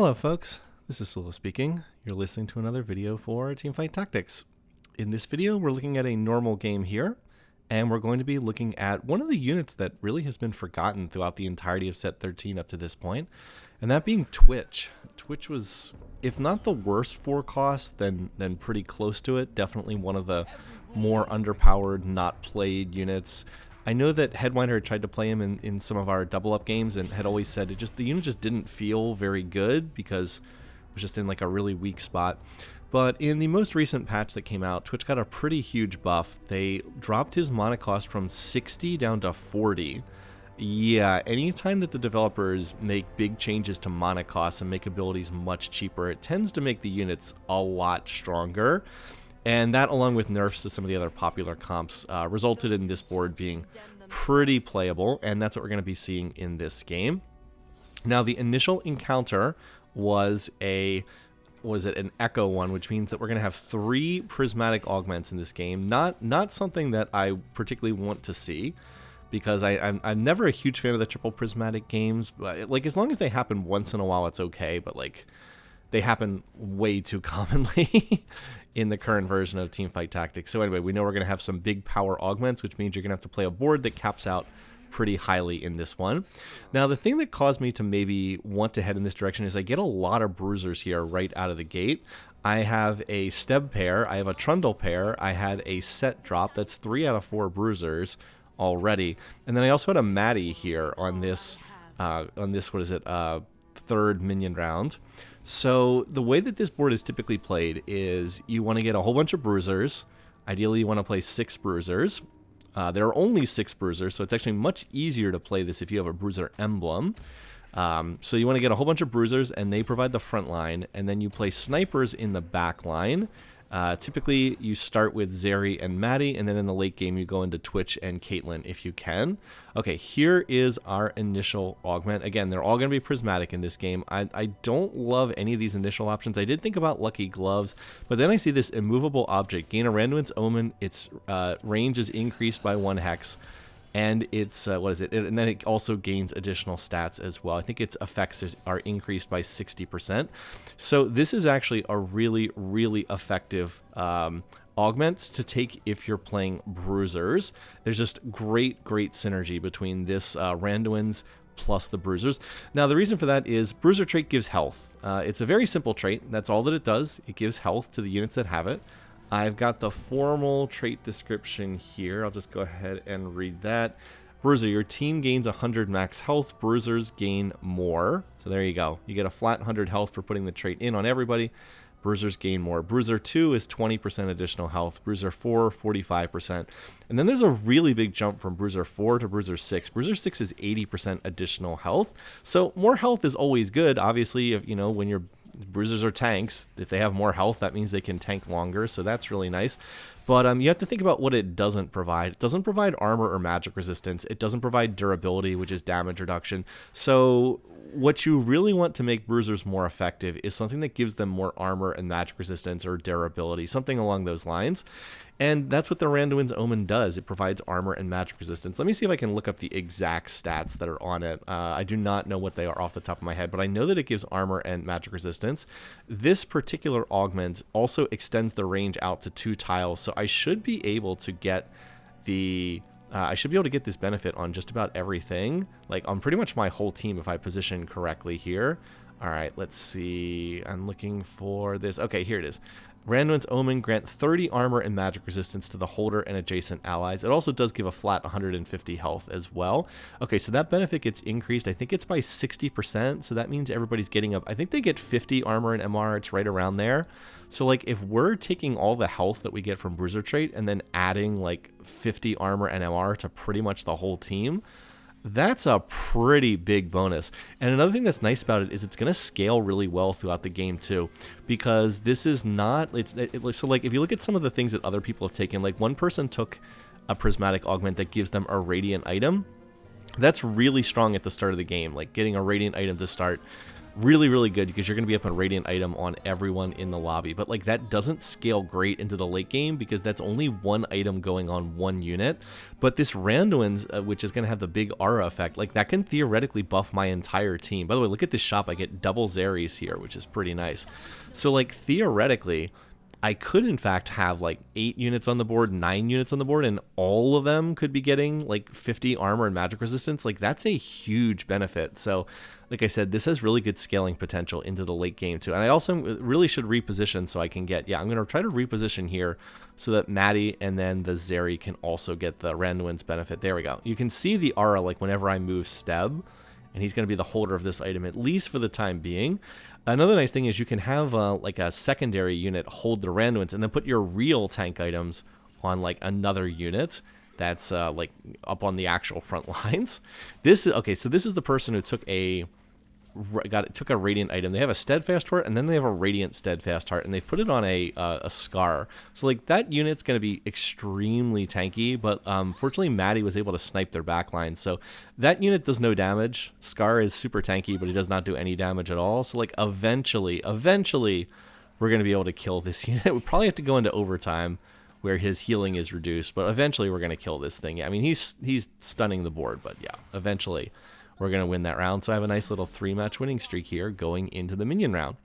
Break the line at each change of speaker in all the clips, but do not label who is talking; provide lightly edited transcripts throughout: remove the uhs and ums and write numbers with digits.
Hello folks, this is Sula speaking. You're listening to another video for Teamfight Tactics. In this video we're looking at a normal game here, and we're going to be looking at one of the units that really has been forgotten throughout the entirety of set 13 up to this point, and that being Twitch. Twitch was, if not the worst for cost, then pretty close to it. Definitely one of the more underpowered, not played units. I know that Headwinder had tried to play him in some of our double up games and had always said the unit just didn't feel very good because it was just in like a really weak spot. But in the most recent patch that came out, Twitch got a pretty huge buff. They dropped his mana cost from 60 down to 40. Yeah, anytime that the developers make big changes to mana costs and make abilities much cheaper, it tends to make the units a lot stronger. And that, along with nerfs to some of the other popular comps, resulted in this board being pretty playable, and that's what we're going to be seeing in this game. Now, the initial encounter was an echo one, which means that we're going to have 3 prismatic augments in this game. Not something that I particularly want to see, because I'm never a huge fan of the triple prismatic games. Like, as long as they happen once in a while, it's okay, but like, they happen way too commonly in the current version of Teamfight Tactics. So anyway, we know we're going to have some big power augments, which means you're going to have to play a board that caps out pretty highly in this one. Now, the thing that caused me to maybe want to head in this direction is I get a lot of bruisers here right out of the gate. I have a Steb pair, I have a Trundle pair, I had a set drop, that's 3 out of 4 bruisers already. And then I also had a Maddie here on this, third minion round. So the way that this board is typically played is you want to get a whole bunch of bruisers. Ideally, you want to play 6 bruisers. There are only 6 bruisers, so it's actually much easier to play this if you have a bruiser emblem. So you want to get a whole bunch of bruisers, and they provide the front line, and then you play snipers in the back line. Typically, you start with Zeri and Maddie, and then in the late game, you go into Twitch and Caitlyn if you can. Okay, here is our initial augment. Again, they're all going to be prismatic in this game. I don't love any of these initial options. I did think about Lucky Gloves, but then I see this immovable object. Gain a Randuin's Omen. Its range is increased by 1 hex. And it's, and then it also gains additional stats as well. I think its effects are increased by 60%. So this is actually a really, really effective augment to take if you're playing bruisers. There's just great synergy between this Randuin's plus the bruisers. Now, the reason for that is bruiser trait gives health. It's a very simple trait. That's all that it does. It gives health to the units that have it. I've got the formal trait description here. I'll just go ahead and read that. Bruiser, your team gains 100 max health. Bruisers gain more. So there you go. You get a flat 100 health for putting the trait in on everybody. Bruisers gain more. Bruiser 2 is 20% additional health. Bruiser 4, 45%. And then there's a really big jump from Bruiser 4 to Bruiser 6. Bruiser 6 is 80% additional health. So more health is always good. Obviously, if, when you're bruisers are tanks, if they have more health, that means they can tank longer, so that's really nice. But you have to think about what it doesn't provide. It doesn't provide armor or magic resistance. It doesn't provide durability, which is damage reduction. So what you really want to make bruisers more effective is something that gives them more armor and magic resistance or durability, something along those lines. And that's what the Randuin's Omen does. It provides armor and magic resistance. Let me see if I can look up the exact stats that are on it. I do not know what they are off the top of my head, but I know that it gives armor and magic resistance. This particular augment also extends the range out to 2 tiles, so I should be able to get this benefit on just about everything, like on pretty much my whole team if I position correctly here. All right, let's see. I'm looking for this. Okay, here it is. Randuin's Omen grant 30 armor and magic resistance to the holder and adjacent allies. It also does give a flat 150 health as well. Okay, so that benefit gets increased. I think it's by 60%, so that means everybody's getting up. I think they get 50 armor and MR. It's right around there. So like if we're taking all the health that we get from Bruiser trait and then adding like 50 armor and MR to pretty much the whole team, that's a pretty big bonus. And another thing that's nice about it is it's going to scale really well throughout the game too, because this is not, so like if you look at some of the things that other people have taken, like one person took a prismatic augment that gives them a radiant item. That's really strong at the start of the game, like getting a radiant item to start really, really good because you're going to be up a radiant item on everyone in the lobby. But like that doesn't scale great into the late game because that's only one item going on one unit. But this Randuin's, which is going to have the big aura effect, like that can theoretically buff my entire team. By the way, look at this shop. I get double Zeres here, which is pretty nice. So like theoretically, I could in fact have like 8 units on the board, 9 units on the board, and all of them could be getting like 50 armor and magic resistance. Like that's a huge benefit. So like I said, this has really good scaling potential into the late game too. And I also really should reposition so I can get, I'm going to try to reposition here so that Maddie and then the Zeri can also get the Randuin's benefit. There we go. You can see the aura like whenever I move Steb, and he's going to be the holder of this item, at least for the time being. Another nice thing is you can have like a secondary unit hold the Randuin's and then put your real tank items on like another unit that's like up on the actual front lines. This is okay. So this is the person who took a radiant item. They have a steadfast heart, and then they have a radiant steadfast heart, and they've put it on a scar. So like that unit's going to be extremely tanky, but fortunately Maddie was able to snipe their backline. So that unit does no damage. Scar is super tanky, but he does not do any damage at all. So like eventually we're going to be able to kill this unit. We probably have to go into overtime where his healing is reduced, but eventually we're going to kill this thing. I mean, he's stunning the board, but yeah, eventually we're going to win that round. So I have a nice little 3-match winning streak here going into the minion round.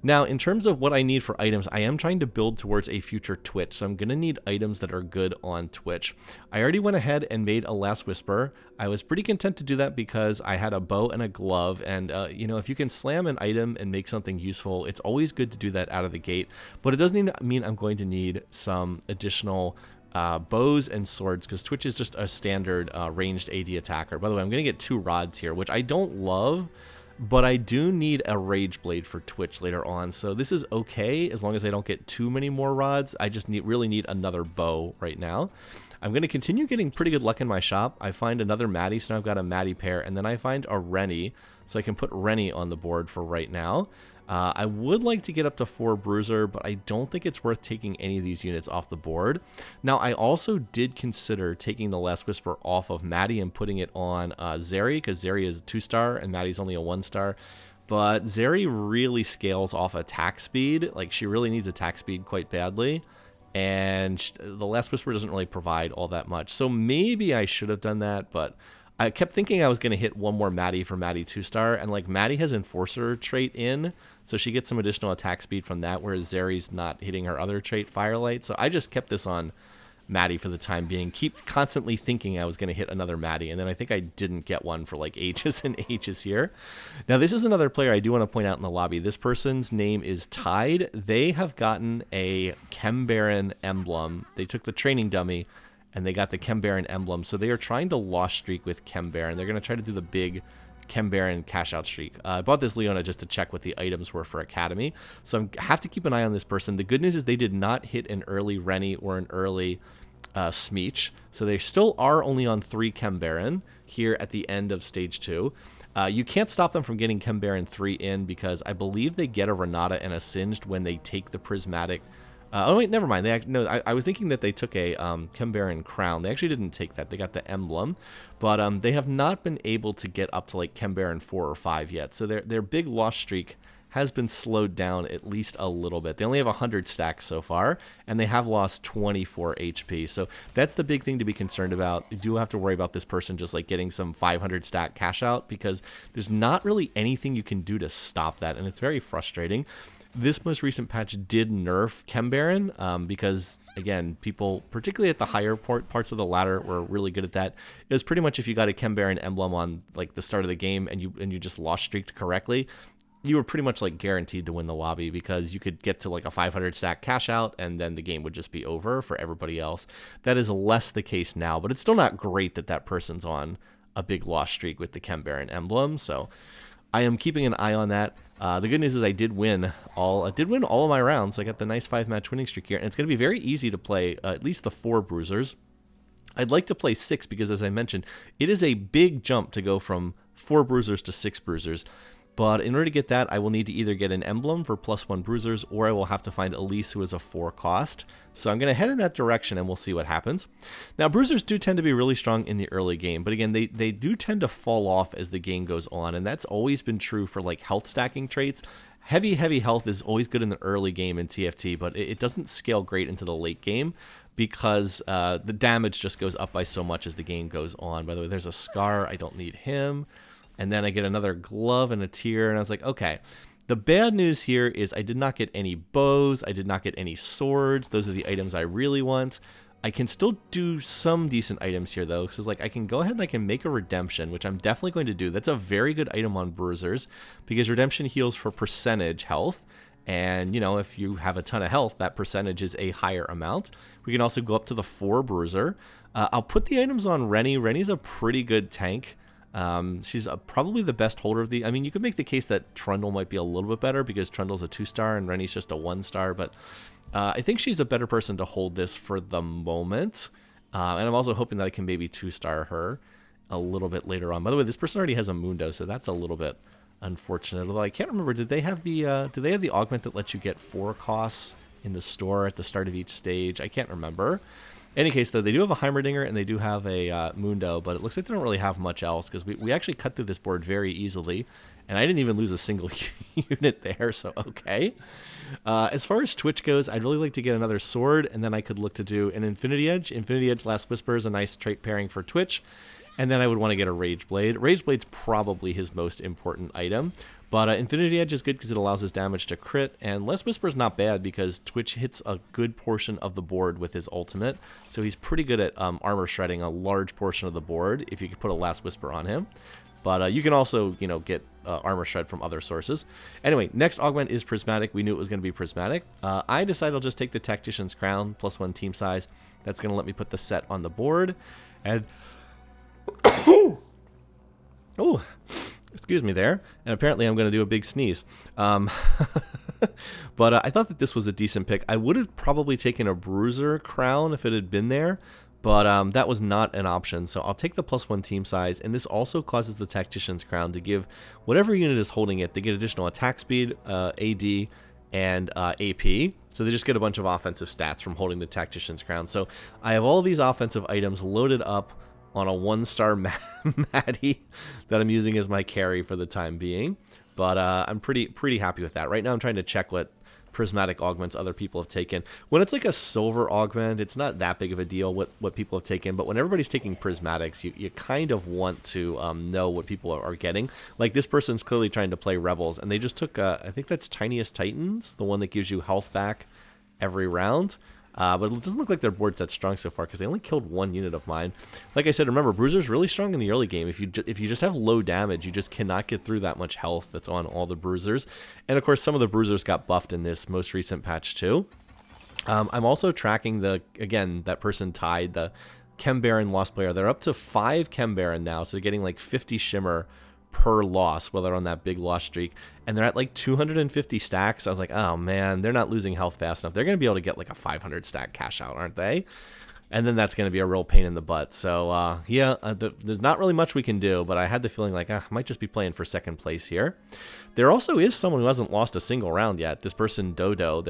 Now, in terms of what I need for items, I am trying to build towards a future Twitch. So I'm going to need items that are good on Twitch. I already went ahead and made a Last Whisper. I was pretty content to do that because I had a bow and a glove. And, you know, if you can slam an item and make something useful, it's always good to do that out of the gate. But it doesn't mean I'm going to need some additional bows and swords, because Twitch is just a standard ranged AD attacker. By the way, I'm going to get 2 rods here, which I don't love, but I do need a Rage Blade for Twitch later on. So this is okay as long as I don't get too many more rods. I just really need another bow right now. I'm going to continue getting pretty good luck in my shop. I find another Maddie, so now I've got a Maddie pair, and then I find a Rennie, so I can put Rennie on the board for right now. I would like to get up to 4 Bruiser, but I don't think it's worth taking any of these units off the board. Now, I also did consider taking the Last Whisper off of Maddie and putting it on Zeri, because Zeri is a 2-star and Maddie's only a 1-star. But Zeri really scales off attack speed. Like, she really needs attack speed quite badly. And the Last Whisper doesn't really provide all that much. So maybe I should have done that, but I kept thinking I was going to hit one more Maddie for Maddie 2-star, and like Maddie has Enforcer trait in, so she gets some additional attack speed from that, whereas Zeri's not hitting her other trait, Firelight. So I just kept this on Maddie for the time being. Keep constantly thinking I was going to hit another Maddie, and then I think I didn't get one for like ages and ages here. Now, this is another player I do want to point out in the lobby. This person's name is Tide. They have gotten a Chem Baron emblem. They took the training dummy, and they got the Chem Baron emblem. So they are trying to lost streak with Chem Baron. They're going to try to do the big Chem Baron cash out streak. I bought this Leona just to check what the items were for Academy. So I have to keep an eye on this person. The good news is they did not hit an early Rennie or an early Smeech. So they still are only on 3 Chem Baron here at the end of stage 2. You can't stop them from getting Chem Baron 3 in, because I believe they get a Renata and a Singed when they take the prismatic. Oh wait, never mind. I was thinking that they took a Chem Baron crown. They actually didn't take that. They got the emblem, but they have not been able to get up to like Chem Baron 4 or 5 yet. So their big loss streak has been slowed down at least a little bit. They only have 100 stacks so far, and they have lost 24 HP. So that's the big thing to be concerned about. You do have to worry about this person just like getting some 500 stack cash out, because there's not really anything you can do to stop that, and it's very frustrating. This most recent patch did nerf Chem Baron because, again, people, particularly at the higher parts of the ladder, were really good at that. It was pretty much if you got a Chem Baron emblem on like the start of the game and you just lost streaked correctly, you were pretty much like guaranteed to win the lobby, because you could get to like a 500 stack cash out and then the game would just be over for everybody else. That is less the case now, but it's still not great that that person's on a big loss streak with the Chem Baron emblem. So I am keeping an eye on that. The good news is I did win all of my rounds. So I got the nice 5-match winning streak here, and it's going to be very easy to play at least the 4 Bruisers. I'd like to play 6 because, as I mentioned, it is a big jump to go from 4 Bruisers to 6 Bruisers. But in order to get that, I will need to either get an emblem for +1 bruisers, or I will have to find Elise, who is a 4 cost. So I'm going to head in that direction, and we'll see what happens. Now, bruisers do tend to be really strong in the early game, but again, they do tend to fall off as the game goes on, and that's always been true for like health stacking traits. Heavy health is always good in the early game in TFT, but it doesn't scale great into the late game because the damage just goes up by so much as the game goes on. By the way, there's a Scar. I don't need him. And then I get another glove and a tier, and I was like, okay. The bad news here is I did not get any bows. I did not get any swords. Those are the items I really want. I can still do some decent items here, though, because like I can go ahead and I can make a redemption, which I'm definitely going to do. That's a very good item on bruisers because redemption heals for percentage health. And, you know, if you have a ton of health, that percentage is a higher amount. We can also go up to the 4 bruiser. I'll put the items on Rennie. Rennie's a pretty good tank. She's probably the best holder of the... I mean, you could make the case that Trundle might be a little bit better because Trundle's a 2-star and Rennie's just a 1-star, but I think she's a better person to hold this for the moment. And I'm also hoping that I can maybe 2-star her a little bit later on. By the way, this person already has a Mundo, so that's a little bit unfortunate. Although I can't remember, did they have the augment that lets you get 4 costs in the store at the start of each stage? I can't remember. In any case, though, they do have a Heimerdinger and they do have a Mundo, but it looks like they don't really have much else because we actually cut through this board very easily, and I didn't even lose a single unit there, so okay. As far as Twitch goes, I'd really like to get another sword, and then I could look to do an Infinity Edge. Infinity Edge Last Whisper is a nice trait pairing for Twitch, and then I would want to get a Rage Blade. Rage Blade's probably his most important item. But Infinity Edge is good because it allows his damage to crit, and Last Whisper is not bad because Twitch hits a good portion of the board with his ultimate, so he's pretty good at armor shredding a large portion of the board if you could put a Last Whisper on him. But you can also, you know, get armor shred from other sources. Anyway, next augment is Prismatic. We knew it was going to be Prismatic. I decided I'll just take the Tactician's Crown, +1 team size. That's going to let me put the set on the board, and... oh, excuse me there. And apparently I'm going to do a big sneeze. But I thought that this was a decent pick. I would have probably taken a Bruiser Crown if it had been there, but that was not an option. So I'll take the +1 team size, and this also causes the Tactician's Crown to give whatever unit is holding it, they get additional attack speed, AD, and AP. So they just get a bunch of offensive stats from holding the Tactician's Crown. So I have all these offensive items loaded up on a 1-star Maddie that I'm using as my carry for the time being. But I'm pretty happy with that. Right now I'm trying to check what prismatic augments other people have taken. When it's like a silver augment, it's not that big of a deal what people have taken. But when everybody's taking prismatics, you kind of want to know what people are getting. Like this person's clearly trying to play Rebels, and they just took, I think that's Tiniest Titans, the one that gives you health back every round. But it doesn't look like their board's that strong so far because they only killed 1 unit of mine. Like I said, remember, Bruiser's really strong in the early game. If you just have low damage, you just cannot get through that much health that's on all the Bruisers. And, of course, some of the Bruisers got buffed in this most recent patch, too. I'm also tracking that person tied, the Chem Baron Lost player. They're up to 5 Chem Baron now, so they're getting like 50 Shimmer per loss while they're on that big loss streak, and they're at like 250 stacks. I was like, oh man, they're not losing health fast enough. They're going to be able to get like a 500 stack cash out, aren't they? And then that's going to be a real pain in the butt. So there's not really much we can do, but I had the feeling like I might just be playing for second place here. There also is someone who hasn't lost a single round yet. This person, Dodo,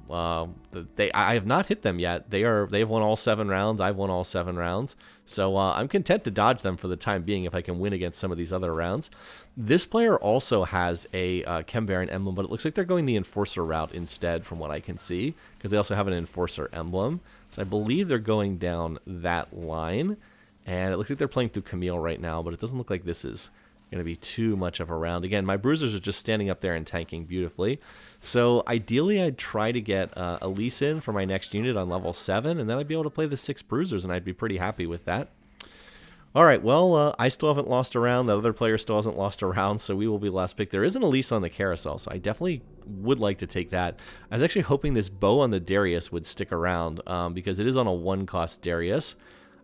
I have not hit them yet. They've won all 7 rounds. I've won all 7 rounds. So I'm content to dodge them for the time being if I can win against some of these other rounds. This player also has a Chem Baron emblem, but it looks like they're going the Enforcer route instead from what I can see, because they also have an Enforcer emblem. So I believe they're going down that line, and it looks like they're playing through Camille right now, but it doesn't look like this is going to be too much of a round. Again, my Bruisers are just standing up there and tanking beautifully. So ideally, I'd try to get Elise in for my next unit on level 7, and then I'd be able to play the 6 Bruisers, and I'd be pretty happy with that. All right, well, I still haven't lost a round. The other player still hasn't lost a round, so we will be last pick. There is an Elise on the carousel, so I definitely would like to take that. I was actually hoping this bow on the Darius would stick around because it is on a 1-cost Darius.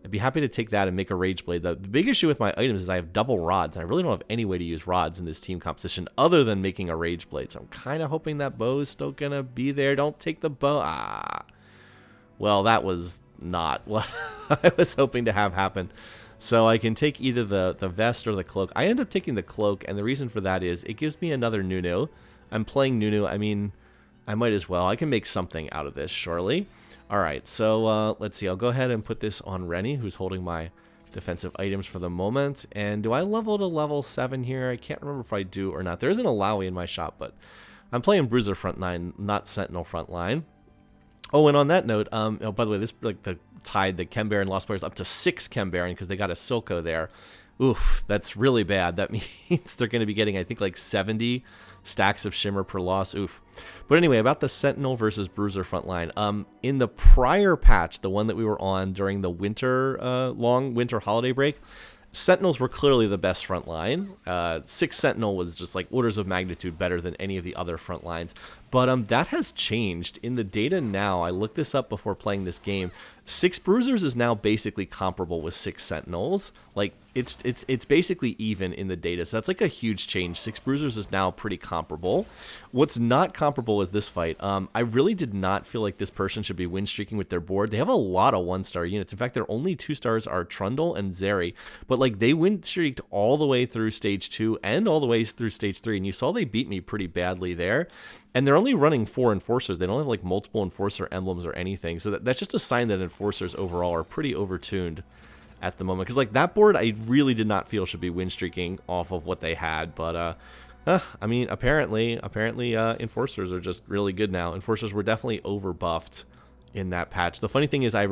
I'd be happy to take that and make a Rage Blade. The big issue with my items is I have double rods, and I really don't have any way to use rods in this team composition other than making a Rage Blade. So I'm kind of hoping that bow is still going to be there. Don't take the bow. Well, that was not what I was hoping to have happen. So I can take either the vest or the cloak. I end up taking the cloak, and the reason for that is it gives me another Nunu. I'm playing Nunu. I mean, I might as well. I can make something out of this, surely. All right, so let's see. I'll go ahead and put this on Rennie, who's holding my defensive items for the moment. And do I level to level 7 here? I can't remember if I do or not. There is an Alawi in my shop, but I'm playing Bruiser front line, not Sentinel front line. Oh, and on that note, oh, by the way, this like the tied the Chem Baron lost players up to 6 Chem Baron because they got a Silco there. Oof, that's really bad. That means they're going to be getting, I think, like 70 stacks of Shimmer per loss. Oof. But anyway, about the Sentinel versus Bruiser front line. In the prior patch, the one that we were on during the long winter holiday break, Sentinels were clearly the best front line. 6 Sentinel was just like orders of magnitude better than any of the other front lines. But that has changed. In the data now, I looked this up before playing this game, 6 Bruisers is now basically comparable with 6 Sentinels. Like, it's basically even in the data, so that's like a huge change. 6 Bruisers is now pretty comparable. What's not comparable is this fight. I really did not feel like this person should be win streaking with their board. They have a lot of 1-star units. In fact, their only 2 stars are Trundle and Zeri, but like they win streaked all the way through stage 2 and all the way through stage 3, and you saw they beat me pretty badly there. And they're only running 4 Enforcers. They don't have like multiple Enforcer emblems or anything. So that's just a sign that Enforcers overall are pretty overtuned at the moment. Because like that board, I really did not feel should be win streaking off of what they had. But I mean, apparently Enforcers are just really good now. Enforcers were definitely over buffed in that patch. The funny thing is, I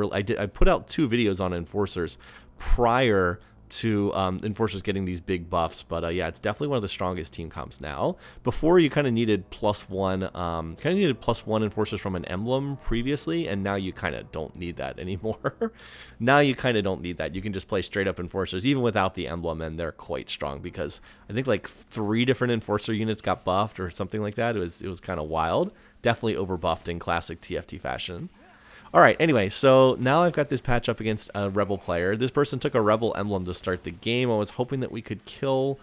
put out 2 videos on Enforcers prior to Enforcers getting these big buffs, but yeah, it's definitely one of the strongest team comps now. Before, you kind of needed +1 Enforcers from an emblem previously, and now you kind of don't need that anymore. Now you kind of don't need that. You can just play straight up Enforcers even without the emblem, and they're quite strong because I think like 3 different Enforcer units got buffed or something like that. It was kind of wild. Definitely over buffed in classic TFT fashion. All right, anyway, so now I've got this patch up against a Rebel player. This person took a Rebel emblem to start the game. I was hoping that we could kill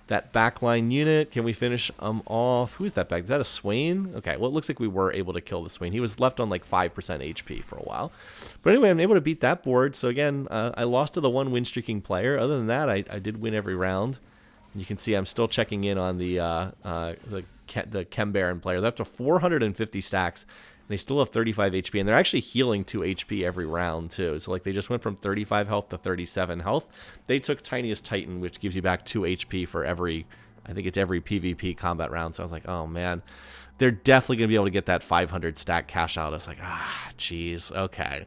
that backline unit. Can we finish off? Who's that back? Is that a Swain? Okay, well, it looks like we were able to kill the Swain. He was left on like 5% HP for a while. But anyway, I'm able to beat that board. So again, I lost to the 1 win streaking player. Other than that, I did win every round. You can see I'm still checking in on the Chem Baron player. They're up to 450 stacks. They still have 35 HP, and they're actually healing 2 HP every round, too. So, like, they just went from 35 health to 37 health. They took Tiniest Titan, which gives you back 2 HP for every, I think it's every PvP combat round. So I was like, oh, man. They're definitely going to be able to get that 500 stack cash out. I was like, jeez, okay.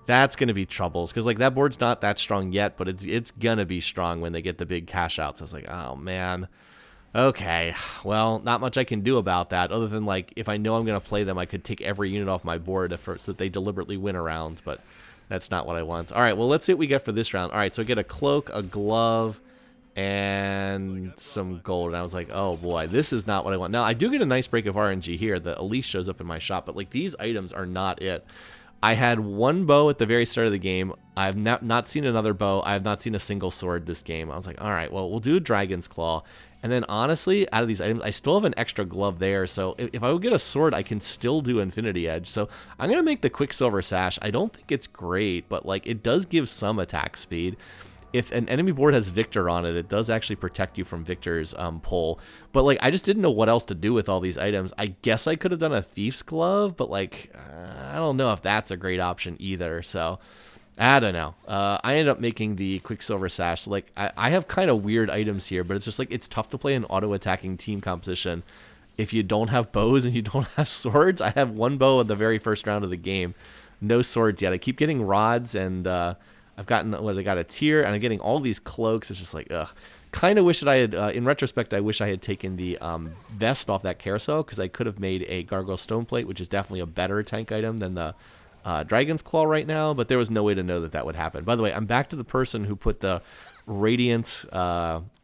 That's going to be troubles, because, like, that board's not that strong yet, but it's going to be strong when they get the big cash outs. I was like, oh, man. Okay, well, not much I can do about that, other than, like, if I know I'm going to play them, I could take every unit off my board so that they deliberately win a round, but that's not what I want. All right, well, let's see what we get for this round. All right, so I get a cloak, a glove, and some gold, and I was like, oh, boy, this is not what I want. Now, I do get a nice break of RNG here. The Elise shows up in my shop, but, like, these items are not it. I had 1 bow at the very start of the game. I have not seen another bow. I have not seen a single sword this game. I was like, all right, well, we'll do a Dragon's Claw. And then, honestly, out of these items, I still have an extra glove there. So if I would get a sword, I can still do Infinity Edge. So I'm going to make the Quicksilver Sash. I don't think it's great, but like it does give some attack speed. If an enemy board has Victor on it, it does actually protect you from Victor's pull. But like I just didn't know what else to do with all these items. I guess I could have done a Thief's Glove, but like I don't know if that's a great option either. So I don't know. I ended up making the Quicksilver Sash. So, like, I have kind of weird items here, but it's just like it's tough to play an auto-attacking team composition if you don't have bows and you don't have swords. I have 1 bow in the very first round of the game. No swords yet. I keep getting rods, and I've gotten, I got a tier, and I'm getting all these cloaks. It's just like, ugh. Kind of wish that I had, in retrospect, I wish I had taken the vest off that carousel, because I could have made a Gargoyle Stoneplate, which is definitely a better tank item than the Dragon's Claw right now, but there was no way to know that that would happen. By the way, I'm back to the person who put the Radiant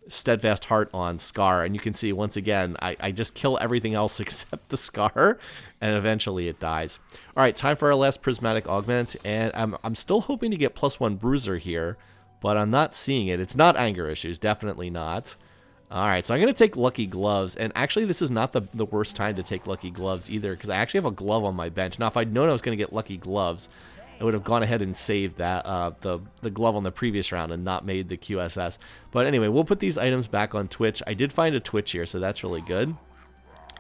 Steadfast Heart on Scar, and you can see, once again, I just kill everything else except the Scar, and eventually it dies. All right, time for our last Prismatic Augment, and I'm still hoping to get +1 Bruiser here, but I'm not seeing it. It's not Anger Issues, definitely not. All right, so I'm going to take Lucky Gloves, and actually this is not the worst time to take Lucky Gloves either, because I actually have a glove on my bench. Now, if I'd known I was going to get Lucky Gloves, I would have gone ahead and saved that the glove on the previous round and not made the QSS. But anyway, we'll put these items back on Twitch. I did find a Twitch here, so that's really good.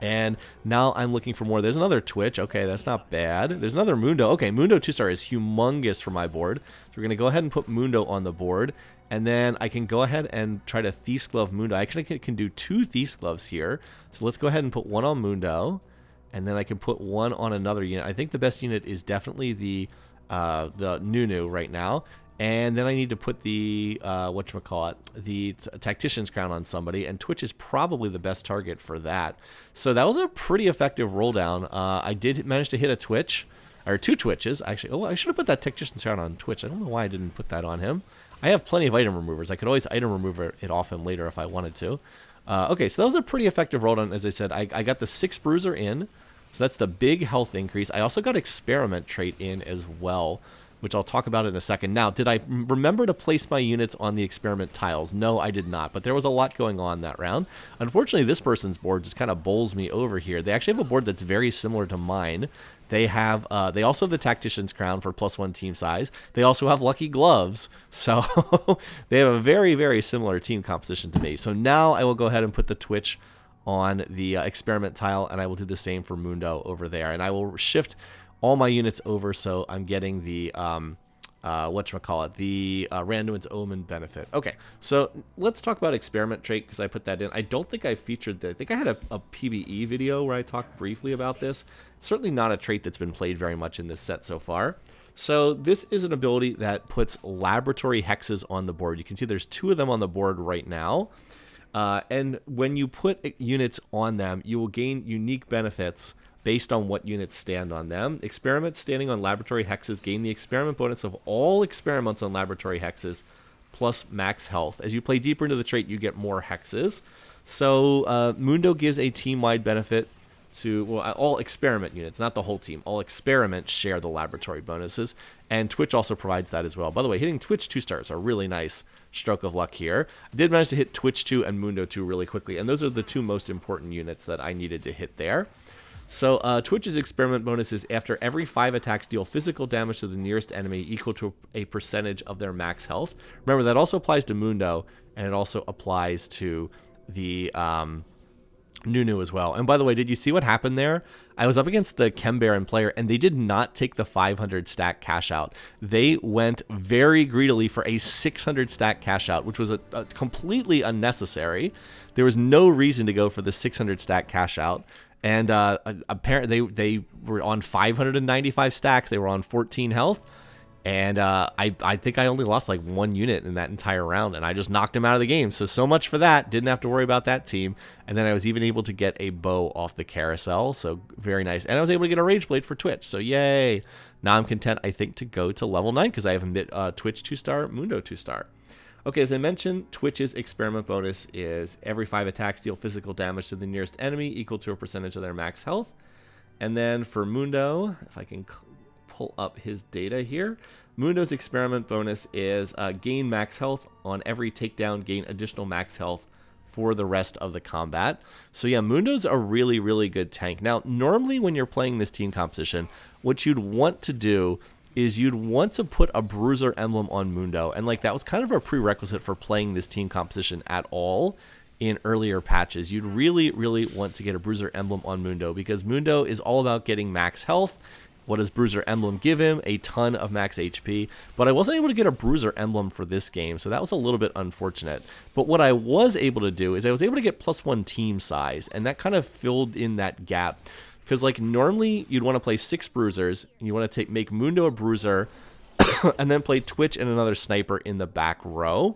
And now I'm looking for more. There's another Twitch. Okay, that's not bad. There's another Mundo. Okay, Mundo 2-star is humongous for my board. So we're going to go ahead and put Mundo on the board. And then I can go ahead and try to Thief's Glove Mundo. I actually can do 2 Thief's Gloves here. So let's go ahead and put one on Mundo. And then I can put one on another unit. I think the best unit is definitely the Nunu right now. And then I need to put the, the Tactician's Crown on somebody, and Twitch is probably the best target for that. So that was a pretty effective roll down. I did manage to hit a Twitch, or 2 Twitches, actually. Oh, I should have put that Tactician's Crown on Twitch. I don't know why I didn't put that on him. I have plenty of item removers. I could always item remove it off him later if I wanted to. Okay, so that was a pretty effective roll down. As I said, I got the 6 Bruiser in, so that's the big health increase. I also got Experiment trait in as well, which I'll talk about in a second. Now, did I remember to place my units on the Experiment tiles? No, I did not, but there was a lot going on that round. Unfortunately, this person's board just kind of bowls me over here. They actually have a board that's very similar to mine. They have, they also have the Tactician's Crown for +1 team size. They also have Lucky Gloves, so they have a very, very similar team composition to me. So now I will go ahead and put the Twitch on the Experiment tile, and I will do the same for Mundo over there. And I will shift all my units over, so I'm getting the the Randuin's Omen benefit. Okay, so let's talk about Experiment trait, because I put that in. I don't think I featured that. I think I had a PBE video where I talked briefly about this. It's certainly not a trait that's been played very much in this set so far. So this is an ability that puts laboratory hexes on the board. You can see there's 2 of them on the board right now. And when you put units on them, you will gain unique benefits based on what units stand on them. Experiments standing on laboratory hexes gain the experiment bonus of all experiments on laboratory hexes plus max health. As you play deeper into the trait, you get more hexes. So Mundo gives a team-wide benefit to all experiment units, not the whole team. All experiments share the laboratory bonuses, and Twitch also provides that as well. By the way, hitting Twitch 2 stars are really nice stroke of luck here. I did manage to hit Twitch 2 and Mundo 2 really quickly, and those are the 2 most important units that I needed to hit there. So Twitch's experiment bonus is after every 5 attacks deal physical damage to the nearest enemy equal to a percentage of their max health. Remember, that also applies to Mundo, and it also applies to the Nunu as well. And by the way, did you see what happened there? I was up against the Chembaron player, and they did not take the 500 stack cash out. They went very greedily for a 600 stack cash out, which was a completely unnecessary. There was no reason to go for the 600 stack cash out. And apparently they were on 595 stacks. They were on 14 health. And I think I only lost like 1 unit in that entire round, and I just knocked him out of the game. So much for that. Didn't have to worry about that team. And then I was even able to get a bow off the carousel, so very nice. And I was able to get a Rage Blade for Twitch, so yay. Now I'm content, I think, to go to level 9, because I have a Twitch 2-star, Mundo 2-star. Okay, as I mentioned, Twitch's experiment bonus is every 5 attacks deal physical damage to the nearest enemy equal to a percentage of their max health. And then for Mundo, if I can pull up his data here, Mundo's experiment bonus is gain max health on every takedown, gain additional max health for the rest of the combat. So yeah, Mundo's a really, really good tank. Now, normally when you're playing this team composition, what you'd want to do is you'd want to put a Bruiser emblem on Mundo, and like that was kind of a prerequisite for playing this team composition at all in earlier patches. You'd really, really want to get a Bruiser emblem on Mundo, because Mundo is all about getting max health. What does Bruiser emblem give him? A ton of max HP. But I wasn't able to get a Bruiser emblem for this game, so that was a little bit unfortunate. But what I was able to do is I was able to get +1 team size, and that kind of filled in that gap. Because like normally you'd want to play 6 Bruisers, and you want to make Mundo a Bruiser, and then play Twitch and another sniper in the back row.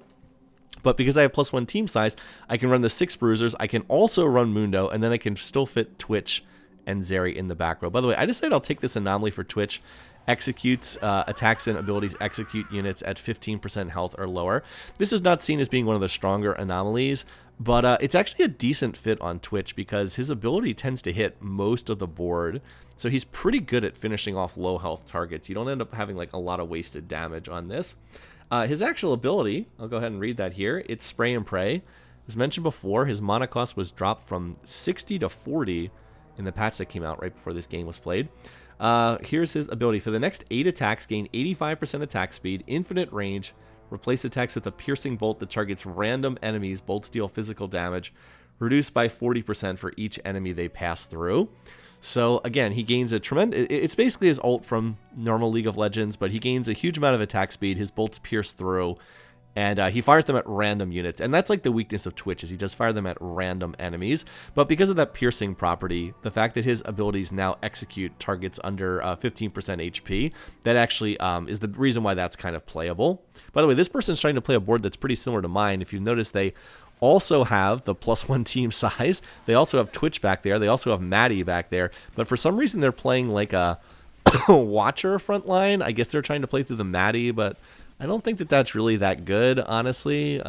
But because I have +1 team size, I can run the 6 Bruisers, I can also run Mundo, and then I can still fit Twitch and Zeri in the back row. By the way, I decided I'll take this anomaly for Twitch. Executes attacks and abilities execute units at 15% health or lower. This is not seen as being one of the stronger anomalies, but it's actually a decent fit on Twitch, because his ability tends to hit most of the board. So he's pretty good at finishing off low health targets. You don't end up having like a lot of wasted damage on this. His actual ability, I'll go ahead and read that here. It's Spray and Pray. As mentioned before, his mana cost was dropped from 60 to 40 in the patch that came out right before this game was played. Here's his ability. For the next 8 attacks, gain 85% attack speed, infinite range, replace attacks with a piercing bolt that targets random enemies. Bolts deal physical damage, reduced by 40% for each enemy they pass through. So again, he gains a tremendous... It's basically his ult from normal League of Legends, but he gains a huge amount of attack speed. His bolts pierce through, and he fires them at random units. And that's like the weakness of Twitch, is he does fire them at random enemies. But because of that piercing property, the fact that his abilities now execute targets under 15% HP, that actually is the reason why that's kind of playable. By the way, this person's trying to play a board that's pretty similar to mine. If you notice, they also have the +1 team size. They also have Twitch back there. They also have Maddie back there. But for some reason, they're playing like a Watcher front line. I guess they're trying to play through the Maddie, but I don't think that that's really that good, honestly.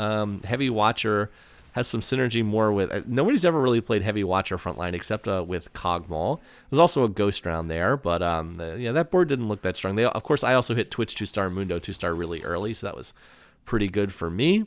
Heavy Watcher has some synergy more with... nobody's ever really played Heavy Watcher frontline except with Cogmaul. There's also a Ghost round there, but yeah, that board didn't look that strong. Of course, I also hit Twitch 2-star, Mundo 2-star really early, so that was pretty good for me.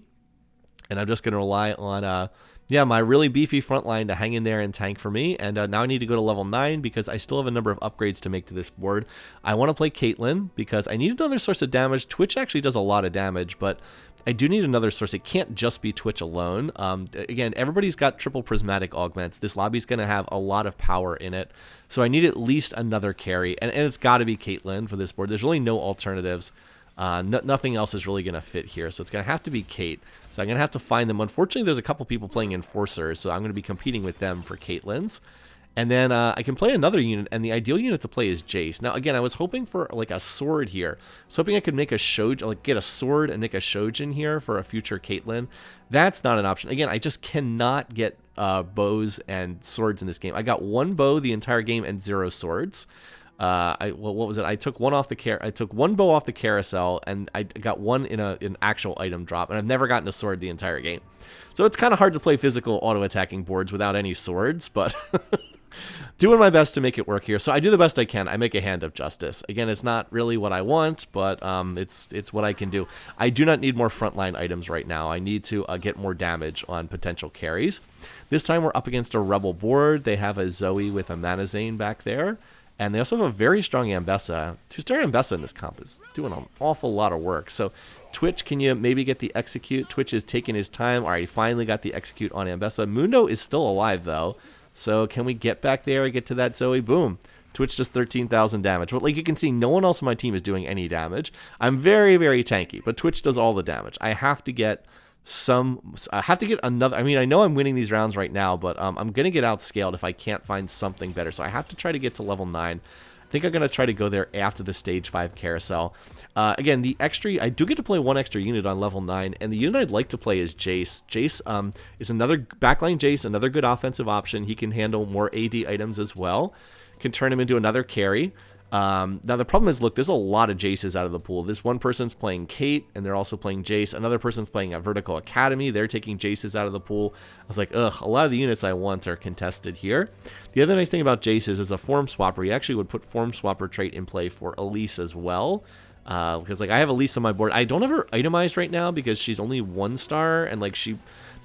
And I'm just going to rely on, yeah, my really beefy front line to hang in there and tank for me. And now I need to go to level 9 because I still have a number of upgrades to make to this board. I want to play Caitlyn because I need another source of damage. Twitch actually does a lot of damage, but I do need another source. It can't just be Twitch alone. Again, everybody's got triple prismatic augments. This lobby's going to have a lot of power in it. So I need at least another carry. And it's got to be Caitlyn for this board. There's really no alternatives. Nothing else is really going to fit here, so it's going to have to be Kate. So I'm going to have to find them. Unfortunately, there's a couple people playing Enforcers, so I'm going to be competing with them for Caitlyn's. And then I can play another unit, and the ideal unit to play is Jace. Now, again, I was hoping for like a sword here. I was hoping I could make a Shojin, like get a sword and make a Shojin here for a future Caitlyn. That's not an option. Again, I just cannot get bows and swords in this game. I got 1 bow the entire game and 0 swords. What was it? I took one bow off the carousel, and I got one in an actual item drop, and I've never gotten a sword the entire game. So it's kind of hard to play physical auto-attacking boards without any swords, but doing my best to make it work here. So I do the best I can. I make a Hand of Justice. Again, it's not really what I want, but it's what I can do. I do not need more frontline items right now. I need to get more damage on potential carries. This time we're up against a Rebel board. They have a Zoe with a Manazane back there. And they also have a very strong Ambessa. 2-star Ambessa in this comp is doing an awful lot of work. So Twitch, can you maybe get the execute? Twitch is taking his time. All right, he finally got the execute on Ambessa. Mundo is still alive, though. So can we get back there and get to that Zoe? Boom. Twitch does 13,000 damage. But like you can see, no one else on my team is doing any damage. I'm very, very tanky, but Twitch does all the damage. I have to get another. I mean, I know I'm winning these rounds right now, but I'm gonna get outscaled if I can't find something better. So I have to try to get to level 9. I think I'm gonna try to go there after the stage 5 carousel. Again, the extra, I do get to play 1 extra unit on level 9, and the unit I'd like to play is Jace. Jace is another backline Jace, another good offensive option. He can handle more AD items as well. Can turn him into another carry. Now the problem is, look, there's a lot of Jaces out of the pool. This one person's playing Kate, and they're also playing Jace. Another person's playing a Vertical Academy. They're taking Jaces out of the pool. I was like, ugh, a lot of the units I want are contested here. The other nice thing about Jace is, as a Form Swapper, you actually would put Form Swapper trait in play for Elise as well. Because like I have Elise on my board. I don't have her itemized right now because she's only 1-star, and like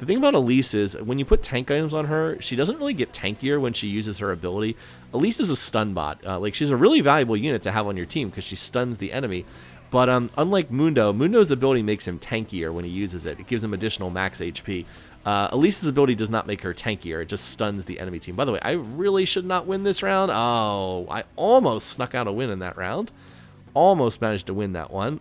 the thing about Elise is when you put tank items on her, she doesn't really get tankier when she uses her ability. Elise is a stun bot. Like she's a really valuable unit to have on your team because she stuns the enemy. But unlike Mundo's ability makes him tankier when he uses it. It gives him additional max HP. Elise's ability does not make her tankier. It just stuns the enemy team. By the way, I really should not win this round. Oh, I almost snuck out a win in that round. Almost managed to win that one.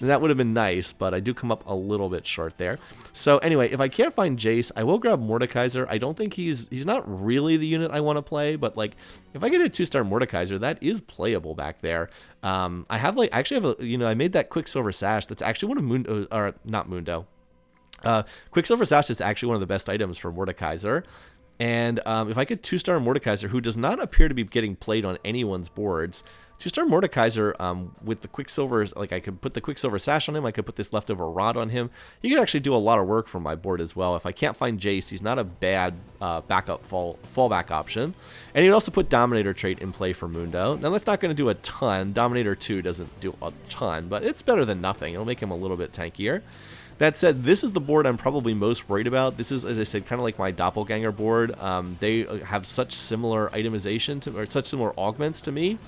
That would have been nice, but I do come up a little bit short there. So anyway, if I can't find Jace, I will grab Mordekaiser. I don't think he's not really the unit I want to play, but like if I get a 2-star Mordekaiser, that is playable back there. I made that Quicksilver Sash. That's actually one of Mundo, or not Mundo. Quicksilver Sash is actually one of the best items for Mordekaiser. And if I get 2-star Mordekaiser, who does not appear to be getting played on anyone's boards, 2-star Mordekaiser with the Quicksilver, like I could put the Quicksilver Sash on him, I could put this leftover rod on him. He could actually do a lot of work from my board as well. If I can't find Jace, he's not a bad backup fallback option. And you can also put Dominator trait in play for Mundo. Now that's not going to do a ton. Dominator 2 doesn't do a ton, but it's better than nothing. It'll make him a little bit tankier. That said, this is the board I'm probably most worried about. This is, as I said, kind of like my doppelganger board. They have such similar itemization to, or such similar augments to me,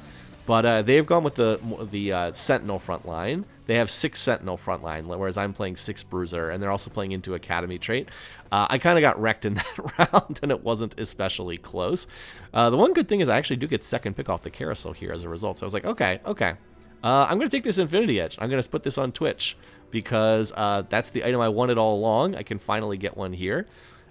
but they have gone with the Sentinel front line. They have 6 Sentinel front line, whereas I'm playing 6 Bruiser, and they're also playing into Academy trait. I kind of got wrecked in that round, and it wasn't especially close. The one good thing is I actually do get second pick off the carousel here as a result. So I was like, okay. I'm going to take this Infinity Edge. I'm going to put this on Twitch because that's the item I wanted all along. I can finally get one here.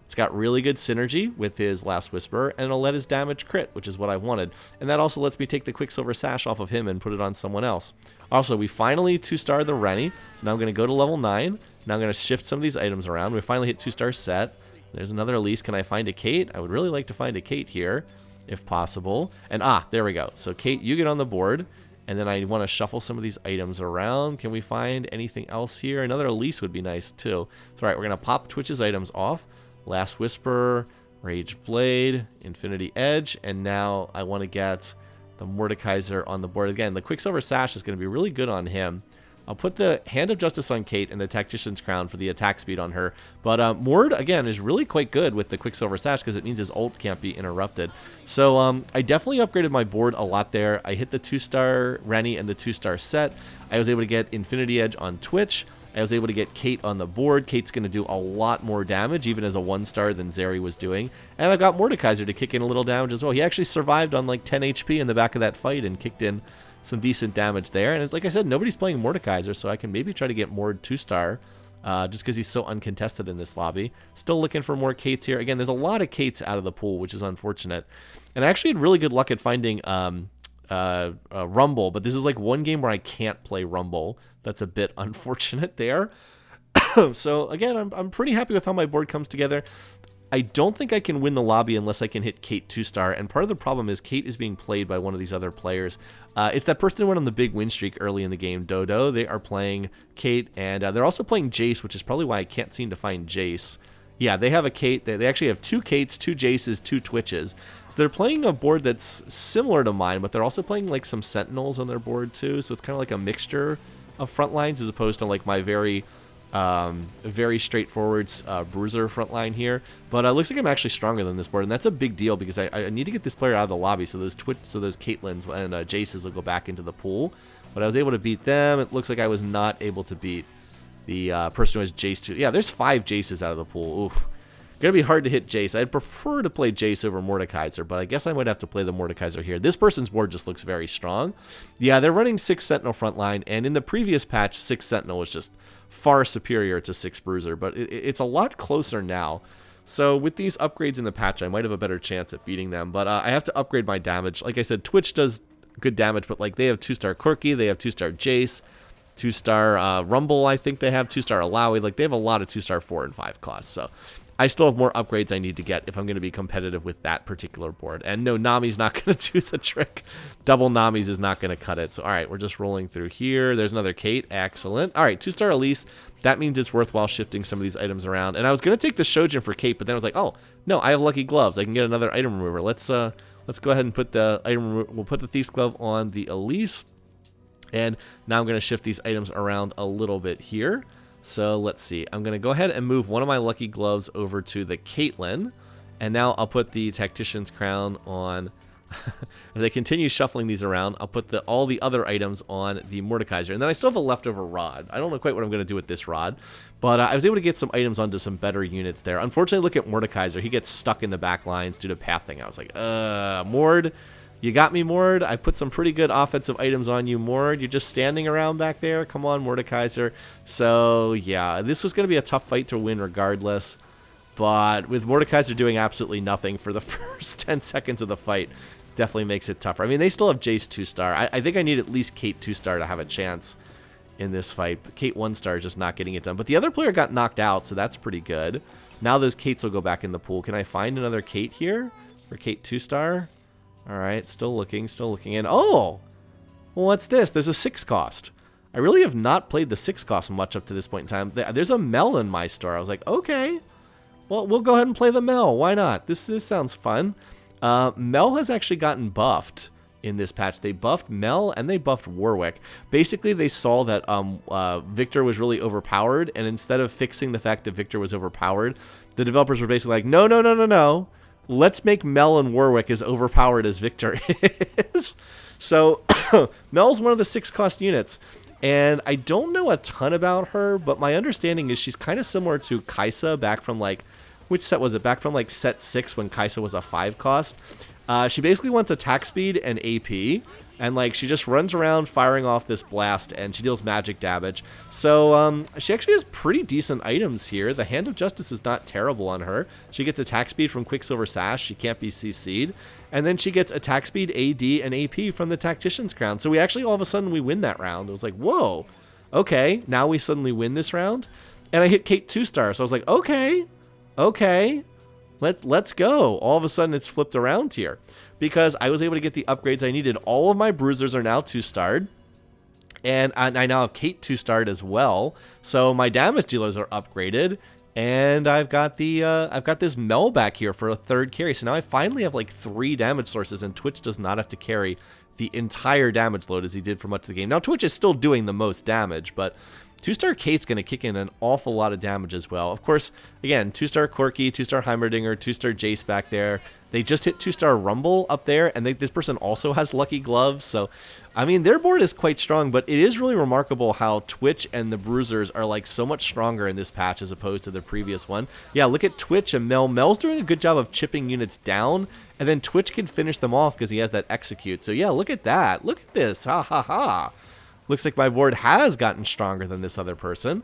It's got really good synergy with his Last Whisper, and it'll let his damage crit, which is what I wanted. And that also lets me take the Quicksilver Sash off of him and put it on someone else. Also, we finally 2-star the Rennie, so now I'm going to go to level 9. Now I'm going to shift some of these items around. We finally hit 2-star set. There's another Elise. Can I find a Kate? I would really like to find a Kate here, if possible. And there we go. So Kate, you get on the board. And then I want to shuffle some of these items around. Can we find anything else here? Another Elise would be nice too. So all right, we're going to pop Twitch's items off. Last Whisper, Rage Blade, Infinity Edge, and now I want to get the Mordekaiser on the board again. The Quicksilver Sash is going to be really good on him. I'll put the Hand of Justice on Kate and the Tactician's Crown for the attack speed on her. But Mord, again, is really quite good with the Quicksilver Sash because it means his ult can't be interrupted. So I definitely upgraded my board a lot there. I hit the 2-star Rennie and the 2-star set. I was able to get Infinity Edge on Twitch. I was able to get Kate on the board. Kate's going to do a lot more damage, even as a 1-star than Zeri was doing. And I got Mordekaiser to kick in a little damage as well. He actually survived on like 10 HP in the back of that fight and kicked in some decent damage there. And like I said, nobody's playing Mordekaiser, so I can maybe try to get Mord 2-star just because he's so uncontested in this lobby. Still looking for more Kates here. Again, there's a lot of Kates out of the pool, which is unfortunate. And I actually had really good luck at finding Rumble, but this is like one game where I can't play Rumble. That's a bit unfortunate there. So again, I'm pretty happy with how my board comes together. I don't think I can win the lobby unless I can hit Kate 2-star, and part of the problem is Kate is being played by one of these other players. It's that person who went on the big win streak early in the game, Dodo. They are playing Kate, and they're also playing Jace, which is probably why I can't seem to find Jace. Yeah, they have a Kate. They actually have 2 Kates, 2 Jaces, 2 Twitches. So they're playing a board that's similar to mine, but they're also playing like some Sentinels on their board too. So it's kind of like a mixture of front lines as opposed to like my very straightforward Bruiser front line here. But it looks like I'm actually stronger than this board, and that's a big deal because I need to get this player out of the lobby so those Caitlyn's and Jaces will go back into the pool. But I was able to beat them. It looks like I was not able to beat the person who has Jace 2. Yeah, there's 5 Jaces out of the pool. Oof. Gonna be hard to hit Jace. I'd prefer to play Jace over Mordekaiser, but I guess I might have to play the Mordekaiser here. This person's board just looks very strong. Yeah, they're running 6 Sentinel front line, and in the previous patch, 6 Sentinel was just far superior to 6 Bruiser, but it's a lot closer now. So with these upgrades in the patch, I might have a better chance at beating them, but I have to upgrade my damage. Like I said, Twitch does good damage, but like they have 2-star Corki, they have 2-star Jace, 2-star Rumble, I think they have 2-star Alawi. Like they have a lot of 2-star 4 and 5 costs, so I still have more upgrades I need to get if I'm going to be competitive with that particular board. And no, Nami's not going to do the trick. Double Nami's is not going to cut it. So, all right, we're just rolling through here. There's another Kate. Excellent. All right, 2-star Elise. That means it's worthwhile shifting some of these items around. And I was going to take the Shojin for Kate, but then I was like, oh, no, I have Lucky Gloves. I can get another item remover. Let's go ahead and put the item. We'll put the Thief's Glove on the Elise. And now I'm going to shift these items around a little bit here. So let's see. I'm going to go ahead and move one of my Lucky Gloves over to the Caitlyn. And now I'll put the Tactician's Crown on. As I continue shuffling these around, I'll put all the other items on the Mordekaiser. And then I still have a leftover rod. I don't know quite what I'm going to do with this rod. But I was able to get some items onto some better units there. Unfortunately, look at Mordekaiser. He gets stuck in the back lines due to pathing. I was like, Mord. You got me, Mord. I put some pretty good offensive items on you, Mord. You're just standing around back there. Come on, Mordekaiser. So, yeah, this was going to be a tough fight to win regardless. But with Mordekaiser doing absolutely nothing for the first 10 seconds of the fight, definitely makes it tougher. I mean, they still have Jace 2-star. I think I need at least Kate 2-star to have a chance in this fight. But Kate 1-star is just not getting it done. But the other player got knocked out, so that's pretty good. Now those Kates will go back in the pool. Can I find another Kate here for Kate 2-star? All right, still looking. And oh, well, what's this? There's a 6 cost. I really have not played the 6 cost much up to this point in time. There's a Mel in my store. I was like, okay, well, we'll go ahead and play the Mel. Why not? This sounds fun. Mel has actually gotten buffed in this patch. They buffed Mel and they buffed Warwick. Basically, they saw that Victor was really overpowered, and instead of fixing the fact that Victor was overpowered, the developers were basically like, no, no, no, no, no. Let's make Mel and Warwick as overpowered as Victor is. So Mel's one of the 6-cost units. And I don't know a ton about her, but my understanding is she's kind of similar to Kaisa back from like, which set was it? Back from like set 6 when Kaisa was a 5-cost. She basically wants attack speed and AP, and like she just runs around firing off this blast, and she deals magic damage. So she actually has pretty decent items here. The Hand of Justice is not terrible on her. She gets attack speed from Quicksilver Sash. She can't be CC'd. And then she gets attack speed, AD, and AP from the Tactician's Crown. So we actually all of a sudden we win that round. It was like, whoa, okay, now we suddenly win this round. And I hit Kate 2-star, so I was like, okay, let's go. All of a sudden it's flipped around here because I was able to get the upgrades I needed. All of my Bruisers are now 2-starred. And I now have Kate 2-starred as well. So my damage dealers are upgraded. And I've got this Mel back here for a 3rd carry. So now I finally have like 3 damage sources, and Twitch does not have to carry the entire damage load as he did for much of the game. Now Twitch is still doing the most damage, but 2-star Kate's going to kick in an awful lot of damage as well. Of course, again, 2-star Corky, 2-star Heimerdinger, 2-star Jace back there. They just hit 2-star Rumble up there, and this person also has Lucky Gloves. So, I mean, their board is quite strong, but it is really remarkable how Twitch and the Bruisers are like so much stronger in this patch as opposed to the previous one. Yeah, look at Twitch and Mel. Mel's doing a good job of chipping units down, and then Twitch can finish them off because he has that execute. So yeah, look at that. Look at this. Ha ha ha. Looks like my board has gotten stronger than this other person.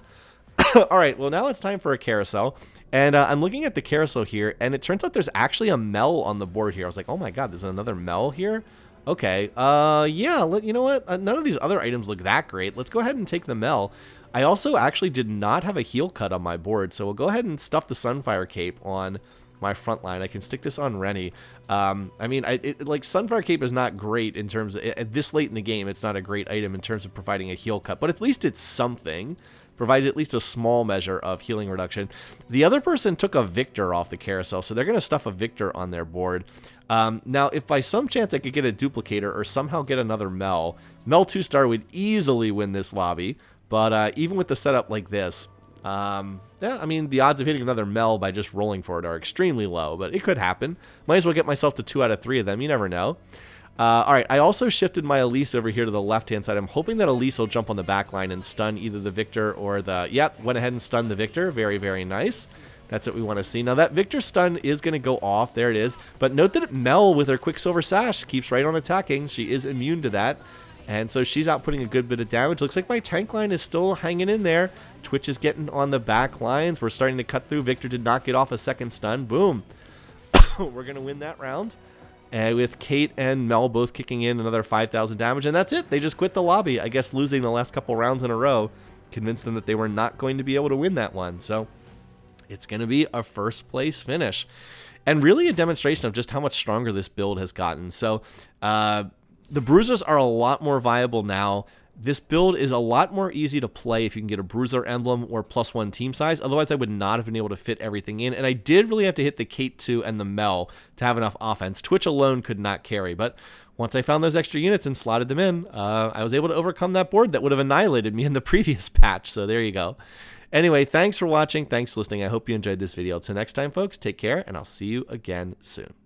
All right, well, now it's time for a carousel. And I'm looking at the carousel here, and it turns out there's actually a Mel on the board here. I was like, oh my god, there's another Mel here? Okay, yeah, you know what? None of these other items look that great. Let's go ahead and take the Mel. I also actually did not have a heal cut on my board, so we'll go ahead and stuff the Sunfire Cape on my front line. I can stick this on Rennie. I mean, like, Sunfire Cape is not great in terms of, at this late in the game, it's not a great item in terms of providing a heal cut, but at least it's something. Provides at least a small measure of healing reduction. The other person took a Victor off the carousel, so they're going to stuff a Victor on their board. Now, if by some chance I could get a duplicator or somehow get another Mel 2-star would easily win this lobby, but even with the setup like this, yeah, I mean, the odds of hitting another Mel by just rolling for it are extremely low, but it could happen. Might as well get myself to 2 out of 3 of them. You never know. All right, I also shifted my Elise over here to the left-hand side. I'm hoping that Elise will jump on the back line and stun either the Victor or the... Yep, went ahead and stunned the Victor. Very, very nice. That's what we want to see. Now, that Victor stun is going to go off. There it is. But note that Mel, with her Quicksilver Sash, keeps right on attacking. She is immune to that. And so she's outputting a good bit of damage. Looks like my tank line is still hanging in there. Twitch is getting on the back lines. We're starting to cut through. Victor did not get off a second stun. Boom. We're going to win that round. And with Kate and Mel both kicking in another 5,000 damage. And that's it. They just quit the lobby. I guess losing the last couple rounds in a row convinced them that they were not going to be able to win that one. So it's going to be a first place finish. And really a demonstration of just how much stronger this build has gotten. So the Bruisers are a lot more viable now. This build is a lot more easy to play if you can get a Bruiser emblem or +1 team size. Otherwise, I would not have been able to fit everything in. And I did really have to hit the Kate 2 and the Mel to have enough offense. Twitch alone could not carry. But once I found those extra units and slotted them in, I was able to overcome that board that would have annihilated me in the previous patch. So there you go. Anyway, thanks for watching. Thanks for listening. I hope you enjoyed this video. Until next time, folks, take care, and I'll see you again soon.